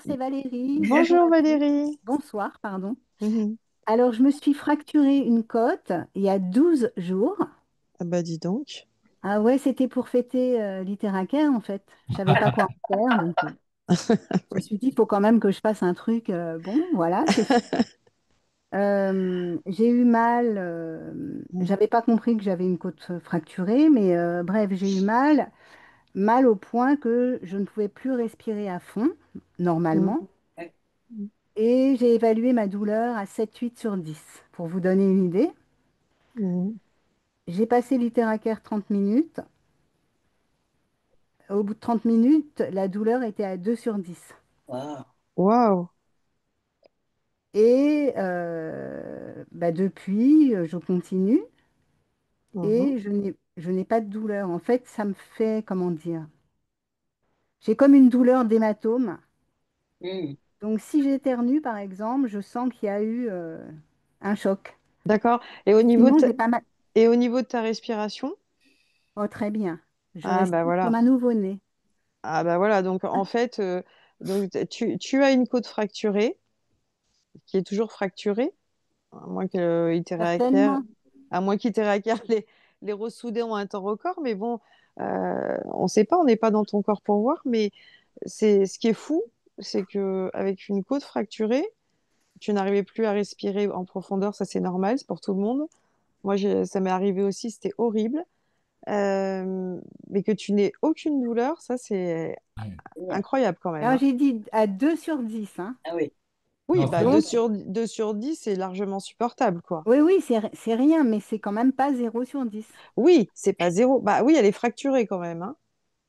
c'est Valérie. Bonjour Bonjour à tous. Valérie. Bonsoir, pardon. Mhm. Alors, je me suis fracturé une côte il y a 12 jours. Ah bah dis donc. Ah ouais, c'était pour fêter l'Iteraker, en fait. Je savais pas quoi en faire, donc je me Oui. suis dit, il faut quand même que je fasse un truc. Bon, voilà, c'est fait. J'ai eu mal. Mhm. J'avais pas compris que j'avais une côte fracturée, mais bref, j'ai eu mal. Mal au point que je ne pouvais plus respirer à fond, Mhm. normalement. Et j'ai évalué ma douleur à 7-8/10. Pour vous donner une idée, Mhm. j'ai passé l'Iteraker 30 minutes. Au bout de 30 minutes, la douleur était à 2/10. Waouh. Et bah, depuis, je continue Mhm. et je n'ai pas de douleur. En fait, ça me fait, comment dire, j'ai comme une douleur d'hématome. Donc, si j'éternue, par exemple, je sens qu'il y a eu un choc. D'accord. Et au niveau de Sinon, ta... j'ai pas mal. Et au niveau de ta respiration? Oh, très bien. Je Ah bah respire comme voilà. un nouveau-né. Ah bah voilà. Donc en fait, tu as une côte fracturée qui est toujours fracturée, à moins que il t'ait réacquère- Certainement. à moins qu'il t'ait réacquère les ressouder en un temps record. Mais bon, on ne sait pas, on n'est pas dans ton corps pour voir. Mais c'est ce qui est fou, c'est que avec une côte fracturée, tu n'arrivais plus à respirer en profondeur, ça c'est normal, c'est pour tout le monde. Moi, ça m'est arrivé aussi, c'était horrible. Mais que tu n'aies aucune douleur, ça c'est Ouais. incroyable quand même, Alors, hein. j'ai dit à 2/10, hein. Oui, Non, bah c'est 2 sur 10, c'est largement supportable, quoi. Oui, oui, c'est rien, mais c'est quand même pas 0/10. Oui, c'est pas zéro. Bah oui, elle est fracturée quand même, hein.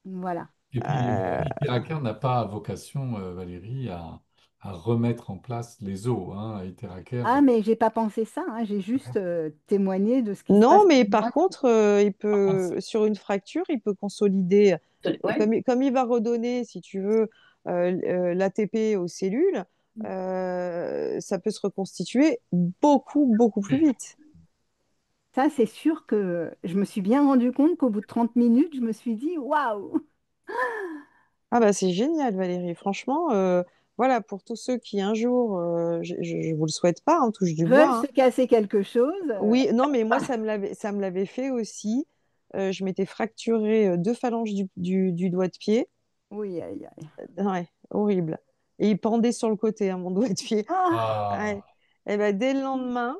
Voilà. Et puis, Euh, l'Iteraker n'a pas vocation, Valérie, à remettre en place les os. Hein. Ah, mais j'ai pas pensé ça, hein. J'ai juste témoigné de ce qui se Non, passe mais pour par moi. contre, sur une fracture, il peut consolider. Et comme il va redonner, si tu veux, l'ATP aux cellules, ça peut se reconstituer beaucoup, beaucoup plus Oui. vite. Ça, c'est sûr que je me suis bien rendu compte qu'au bout de 30 minutes, je me suis dit, waouh! Ah bah c'est génial, Valérie. Franchement, voilà, pour tous ceux qui un jour, je vous le souhaite pas, hein, touche du bois, Veulent hein. se casser quelque chose. Oui, non, mais moi, ça me l'avait fait aussi. Je m'étais fracturé 2 phalanges du doigt de pied. Oui, aïe, aïe. Ouais, horrible. Et il pendait sur le côté, hein, mon doigt de pied. Ah, Ouais. Ah, Et ben, dès le lendemain,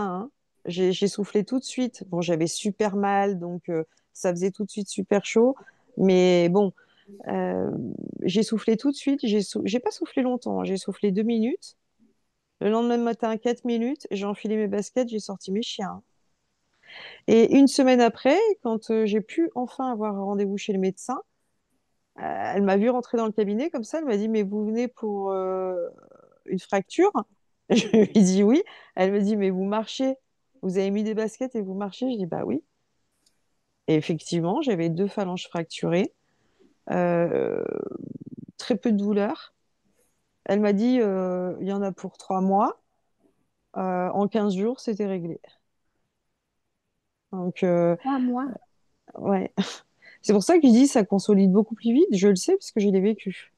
hein, j'ai soufflé tout de suite. Bon, j'avais super mal, donc ça faisait tout de suite super chaud. Mais bon, euh, j'ai soufflé tout de suite. J'ai pas soufflé longtemps, hein. J'ai soufflé 2 minutes. Le lendemain matin, 4 minutes. J'ai enfilé mes baskets, j'ai sorti mes chiens. Et une semaine après, quand j'ai pu enfin avoir un rendez-vous chez le médecin, elle m'a vu rentrer dans le cabinet comme ça. Elle m'a dit, mais vous venez pour une fracture? Je lui ai dit oui. Elle me dit, mais vous marchez, vous avez mis des baskets et vous marchez? Je dis, bah oui. Et effectivement, j'avais 2 phalanges fracturées, euh, très peu de douleur. Elle m'a dit, il y en a pour 3 mois. En 15 jours, c'était réglé. Donc, 3 mois. ouais. C'est pour ça que je dis, ça consolide beaucoup plus vite. Je le sais parce que je l'ai vécu.